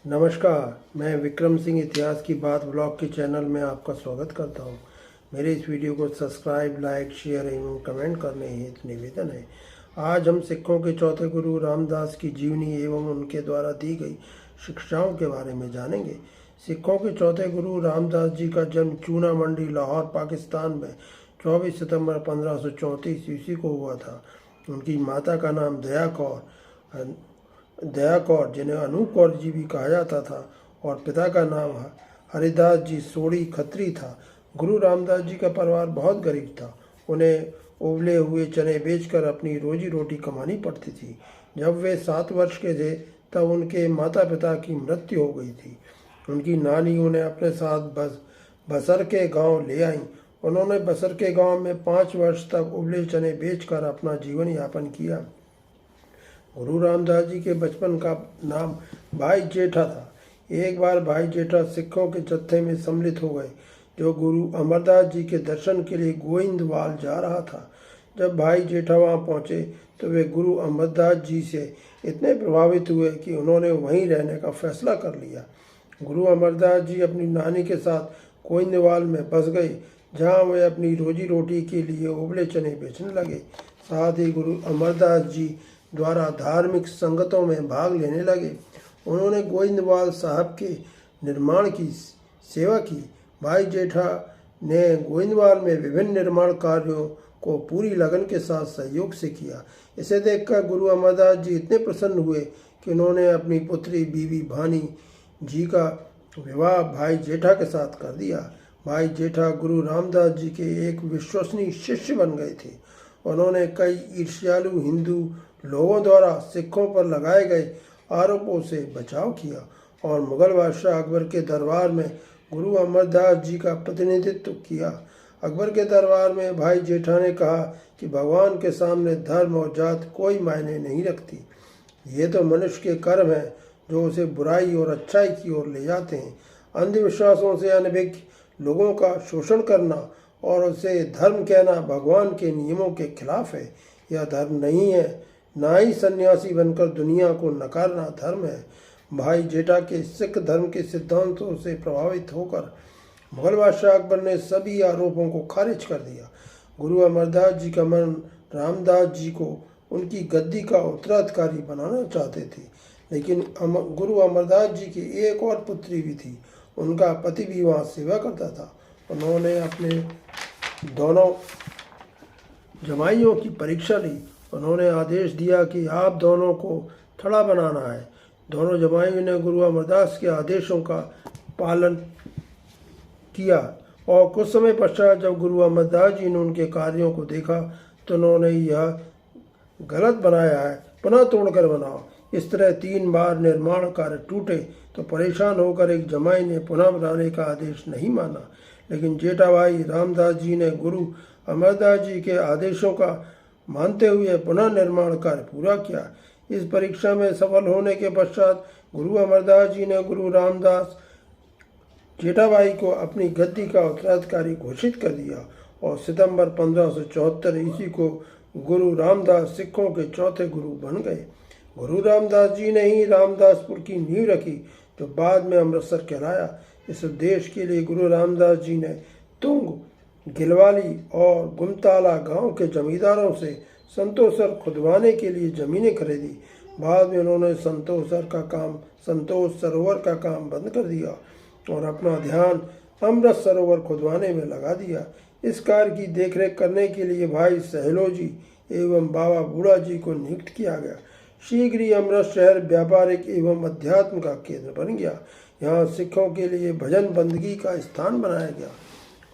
नमस्कार, मैं विक्रम सिंह इतिहास की बात ब्लॉग के चैनल में आपका स्वागत करता हूं। मेरे इस वीडियो को सब्सक्राइब, लाइक, शेयर एवं कमेंट करने हेतु निवेदन है। आज हम सिखों के चौथे गुरु रामदास की जीवनी एवं उनके द्वारा दी गई शिक्षाओं के बारे में जानेंगे। सिखों के चौथे गुरु रामदास जी का जन्म चूना मंडी, लाहौर, पाकिस्तान में 24 सितंबर 1534 ईस्वी को हुआ था। उनकी माता का नाम दया कौर, जिन्हें अनूप कौर जी भी कहा जाता था, और पिता का नाम हरिदास जी सोड़ी खत्री था। गुरु रामदास जी का परिवार बहुत गरीब था। उन्हें उबले हुए चने बेचकर अपनी रोजी रोटी कमानी पड़ती थी। जब वे 7 वर्ष के थे तब उनके माता पिता की मृत्यु हो गई थी। उनकी नानी उन्हें अपने साथ बसर के गांव ले आईं। उन्होंने बसर के गांव में 5 वर्ष तक उबले चने बेचकर अपना जीवन यापन किया। गुरु रामदास जी के बचपन का नाम भाई जेठा था। एक बार भाई जेठा सिखों के जत्थे में सम्मिलित हो गए, जो गुरु अमरदास जी के दर्शन के लिए गोविंदवाल जा रहा था। जब भाई जेठा वहां पहुंचे तो वे गुरु अमरदास जी से इतने प्रभावित हुए कि उन्होंने वहीं रहने का फैसला कर लिया। गुरु अमरदास जी अपनी नानी के साथ गोविंदवाल में बस गए, जहाँ वे अपनी रोजी रोटी के लिए उबले चने बेचने लगे। साथ ही गुरु अमरदास जी द्वारा धार्मिक संगतों में भाग लेने लगे। उन्होंने गोविंदवाल साहब के निर्माण की सेवा की। भाई जेठा ने गोविंदवाल में विभिन्न निर्माण कार्यों को पूरी लगन के साथ सहयोग से किया। इसे देखकर गुरु अमरदास जी इतने प्रसन्न हुए कि उन्होंने अपनी पुत्री बीबी भानी जी का विवाह भाई जेठा के साथ कर दिया। भाई जेठा गुरु रामदास जी के एक विश्वसनीय शिष्य बन गए थे। उन्होंने कई ईर्ष्यालु हिंदू लोगों द्वारा सिखों पर लगाए गए आरोपों से बचाव किया और मुगल बादशाह अकबर के दरबार में गुरु अमरदास जी का प्रतिनिधित्व किया। अकबर के दरबार में भाई जेठा ने कहा कि भगवान के सामने धर्म और जात कोई मायने नहीं रखती। ये तो मनुष्य के कर्म हैं जो उसे बुराई और अच्छाई की ओर ले जाते हैं। अंधविश्वासों से अनभिज्ञ लोगों का शोषण करना और उसे धर्म कहना भगवान के नियमों के खिलाफ है। यह धर्म नहीं है। ना ही सन्यासी बनकर दुनिया को नकारना धर्म है। भाई जेठा के सिख धर्म के सिद्धांतों से प्रभावित होकर मुगल बादशाह अकबर ने सभी आरोपों को खारिज कर दिया। गुरु अमरदास जी का मन रामदास जी को उनकी गद्दी का उत्तराधिकारी बनाना चाहते थे, लेकिन गुरु अमरदास जी की एक और पुत्री भी थी। उनका पति भी वहाँ सेवा करता था। उन्होंने अपने दोनों जमाइयों की परीक्षा ली। उन्होंने आदेश दिया कि आप दोनों को थड़ा बनाना है। दोनों जमाइयों ने गुरु अमरदास के आदेशों का पालन किया और कुछ समय पश्चात जब गुरु अमरदास जी ने उनके कार्यों को देखा तो उन्होंने यह गलत बनाया है, पुनः तोड़कर बनाओ। इस तरह 3 बार निर्माण कार्य टूटे तो परेशान होकर एक जमाई ने पुनः बनाने का आदेश नहीं माना, लेकिन जेठा भाई रामदास जी ने गुरु अमरदास जी के आदेशों का मानते हुए पुनः निर्माण कार्य पूरा किया। इस परीक्षा में सफल होने के पश्चात गुरु अमरदास जी ने गुरु रामदास जेठाबाई को अपनी गद्दी का उत्तराधिकारी घोषित कर दिया और सितंबर 1574 ईस्वी को गुरु रामदास सिखों के चौथे गुरु बन गए। गुरु रामदास जी ने ही रामदासपुर की नींव रखी, जो बाद में अमृतसर कहलाया। इस उद्देश्य के लिए गुरु रामदास जी ने तुंग, गिलवाली और गुमताला गांव के जमींदारों से संतोषसर खुदवाने के लिए जमीनें खरीदी। बाद में उन्होंने संतोष सरोवर का काम बंद कर दिया और अपना ध्यान अमृत सरोवर खुदवाने में लगा दिया। इस कार्य की देखरेख करने के लिए भाई सहलो जी एवं बाबा बूढ़ा जी को नियुक्त किया गया। शीघ्र ही अमृत शहर व्यापारिक एवं अध्यात्म का केंद्र बन गया। यहाँ सिखों के लिए भजन बंदगी का स्थान बनाया गया।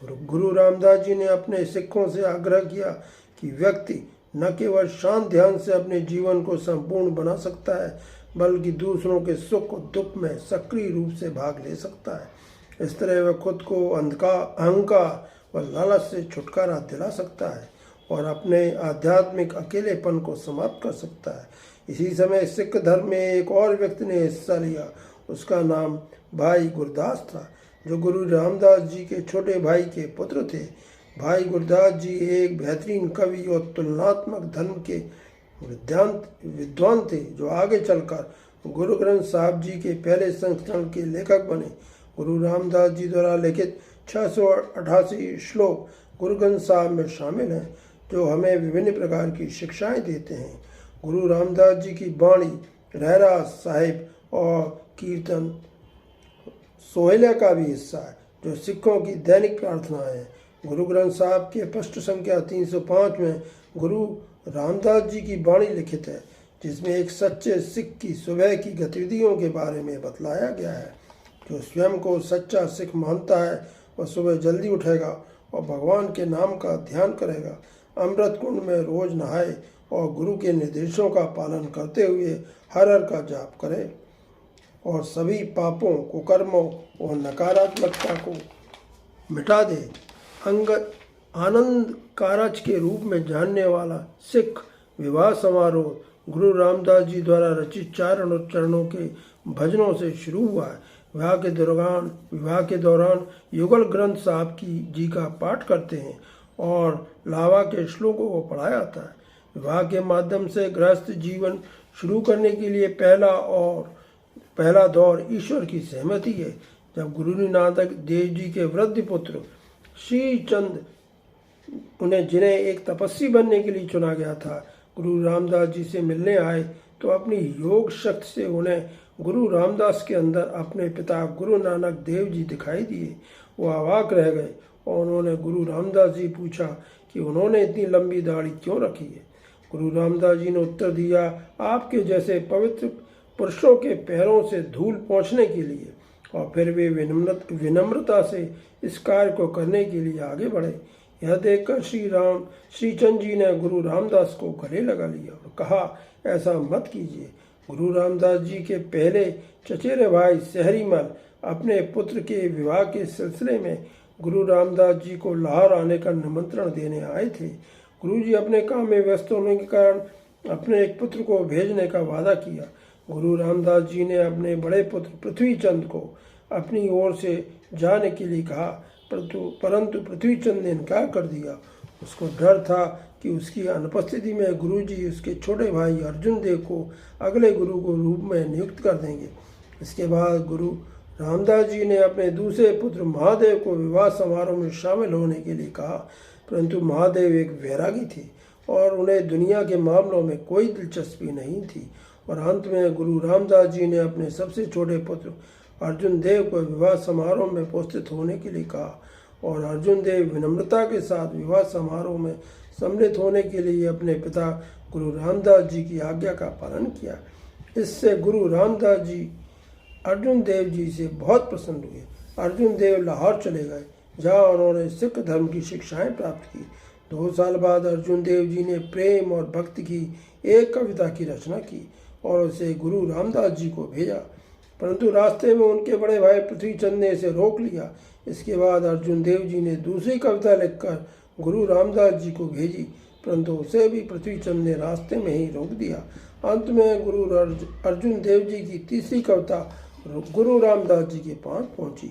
गुरु रामदास जी ने अपने सिखों से आग्रह किया कि व्यक्ति न केवल शांत ध्यान से अपने जीवन को संपूर्ण बना सकता है, बल्कि दूसरों के सुख और दुख में सक्रिय रूप से भाग ले सकता है। इस तरह वह खुद को अहंकार व लालच से छुटकारा दिला सकता है और अपने आध्यात्मिक अकेलेपन को समाप्त कर सकता है। इसी समय सिख धर्म में एक और व्यक्ति ने हिस्सा लिया। उसका नाम भाई गुरदास था, जो गुरु रामदास जी के छोटे भाई के पुत्र थे। भाई गुरदास जी एक बेहतरीन कवि और तुलनात्मक धर्म के विद्वान थे, जो आगे चलकर गुरु ग्रंथ साहब जी के पहले संस्करण के लेखक बने। गुरु रामदास जी द्वारा लिखित 688 श्लोक गुरु ग्रंथ साहब में शामिल हैं, जो हमें विभिन्न प्रकार की शिक्षाएं देते हैं। गुरु रामदास जी की वाणी रहरास साहिब और कीर्तन सोहेला का भी हिस्सा है, जो सिखों की दैनिक प्रार्थना है। गुरु ग्रंथ साहब के पृष्ठ संख्या 305 में गुरु रामदास जी की वाणी लिखित है, जिसमें एक सच्चे सिख की सुबह की गतिविधियों के बारे में बतलाया गया है। जो स्वयं को सच्चा सिख मानता है वह सुबह जल्दी उठेगा और भगवान के नाम का ध्यान करेगा, अमृत कुंड में रोज नहाए और गुरु के निर्देशों का पालन करते हुए हर हर का जाप करे और सभी पापों, कुकर्मों और नकारात्मकता को मिटा दे। आनंद कारज के रूप में जानने वाला सिख विवाह समारोह गुरु रामदास जी द्वारा रचित 4 अनुचरणों के भजनों से शुरू हुआ है। विवाह के दौरान युगल ग्रंथ साहब जी का पाठ करते हैं और लावा के श्लोकों को पढ़ा जाता है। विवाह के माध्यम से गृहस्थ जीवन शुरू करने के लिए पहला दौर ईश्वर की सहमति है। जब गुरु नानक देव जी के वृद्ध पुत्र श्री चंद जिन्हें एक तपस्वी बनने के लिए चुना गया था, गुरु रामदास जी से मिलने आए तो अपनी योग शक्ति से उन्हें गुरु रामदास के अंदर अपने पिता गुरु नानक देव जी दिखाई दिए। वो अवाक रह गए और उन्होंने गुरु रामदास जी पूछा कि उन्होंने इतनी लंबी दाढ़ी क्यों रखी है। गुरु रामदास जी ने उत्तर दिया, आपके जैसे पवित्र पुरुषों के पैरों से धूल पहुँचने के लिए। और फिर वे विनम्रता से इस कार्य को करने के लिए आगे बढ़े। यह देखकर श्री चंद जी ने गुरु रामदास को गले लगा लिया और कहा, ऐसा मत कीजिए। गुरु रामदास जी के पहले चचेरे भाई सहरीमल अपने पुत्र के विवाह के सिलसिले में गुरु रामदास जी को लाहौर आने का निमंत्रण देने आए थे। गुरु जी अपने काम में व्यस्त होने के कारण अपने एक पुत्र को भेजने का वादा किया। गुरु रामदास जी ने अपने बड़े पुत्र पृथ्वीचंद को अपनी ओर से जाने के लिए कहा, परंतु पृथ्वीचंद ने इनकार कर दिया। उसको डर था कि उसकी अनुपस्थिति में गुरुजी उसके छोटे भाई अर्जुन देव को अगले गुरु को रूप में नियुक्त कर देंगे। इसके बाद गुरु रामदास जी ने अपने दूसरे पुत्र महादेव को विवाह समारोह में शामिल होने के लिए कहा, परंतु महादेव एक वैरागी थे और उन्हें दुनिया के मामलों में कोई दिलचस्पी नहीं थी। और अंत में गुरु रामदास जी ने अपने सबसे छोटे पुत्र अर्जुन देव को विवाह समारोह में उपस्थित होने के लिए कहा और अर्जुन देव विनम्रता के साथ विवाह समारोह में सम्मिलित होने के लिए अपने पिता गुरु रामदास जी की आज्ञा का पालन किया। इससे गुरु रामदास जी अर्जुन देव जी से बहुत प्रसन्न हुए। अर्जुन देव लाहौर चले गए, जहाँ उन्होंने सिख धर्म की शिक्षाएं प्राप्त की। 2 साल बाद अर्जुन देव जी ने प्रेम और भक्ति की एक कविता की रचना की और उसे गुरु रामदास जी को भेजा, परंतु रास्ते में उनके बड़े भाई पृथ्वीचंद ने इसे रोक लिया। इसके बाद अर्जुन देव जी ने दूसरी कविता लिखकर गुरु रामदास जी को भेजी, परंतु उसे भी पृथ्वीचंद ने रास्ते में ही रोक दिया। अंत में गुरु अर्जुन देव जी की तीसरी कविता गुरु रामदास जी के पास पहुंची।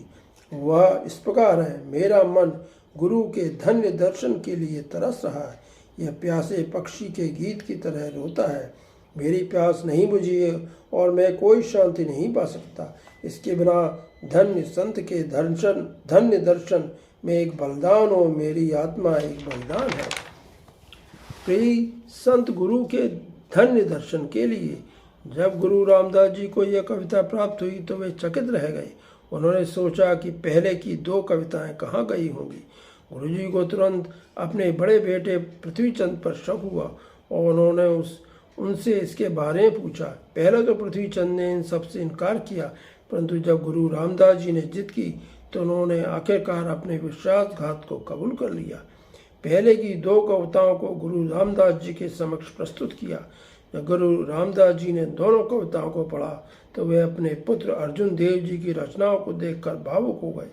वह इस प्रकार है, मेरा मन गुरु के धन्य दर्शन के लिए तरस रहा है। यह प्यासे पक्षी के गीत की तरह रोता है। मेरी प्यास नहीं बुझी है और मैं कोई शांति नहीं पा सकता। इसके बिना धन्य संत के धन्य दर्शन में एक बलिदान हो, मेरी आत्मा एक बलिदान है। प्रिय संत गुरु के धन्य दर्शन के लिए जब गुरु रामदास जी को यह कविता प्राप्त हुई तो वे चकित रह गए। उन्होंने सोचा कि पहले की 2 कविताएं कहाँ गई होंगी। गुरुजी को तुरंत अपने बड़े बेटे पृथ्वीचंद पर शक हुआ और उन्होंने उनसे इसके बारे में पूछा। पहले तो पृथ्वीचंद ने इन सब से इनकार किया, परंतु जब गुरु रामदास जी ने जिद की तो उन्होंने आखिरकार अपने विश्वासघात को कबूल कर लिया। पहले की 2 कविताओं को गुरु रामदास जी के समक्ष प्रस्तुत किया। जब गुरु रामदास जी ने दोनों कविताओं को पढ़ा तो वे अपने पुत्र अर्जुन देव जी की रचनाओं को देखकर भावुक हो गए।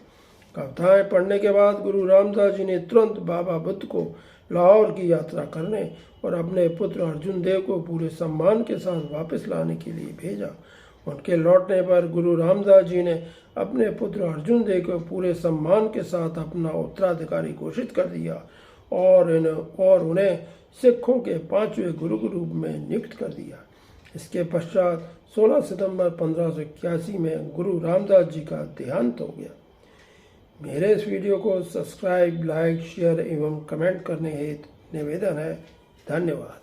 कविताएं पढ़ने के बाद गुरु रामदास जी ने तुरंत बाबा बुद्ध को लाहौर की यात्रा करने और अपने पुत्र अर्जुन देव को पूरे सम्मान के साथ वापस लाने के लिए भेजा। उनके लौटने पर गुरु रामदास जी ने अपने पुत्र अर्जुन देव को पूरे सम्मान के साथ अपना उत्तराधिकारी घोषित कर दिया और उन्हें सिखों के 5वें गुरु के रूप में नियुक्त कर दिया। इसके पश्चात 16 सितंबर 1581 में गुरु रामदास जी का देहांत हो गया। मेरे इस वीडियो को सब्सक्राइब, लाइक, शेयर एवं कमेंट करने हेतु निवेदन है। धन्यवाद।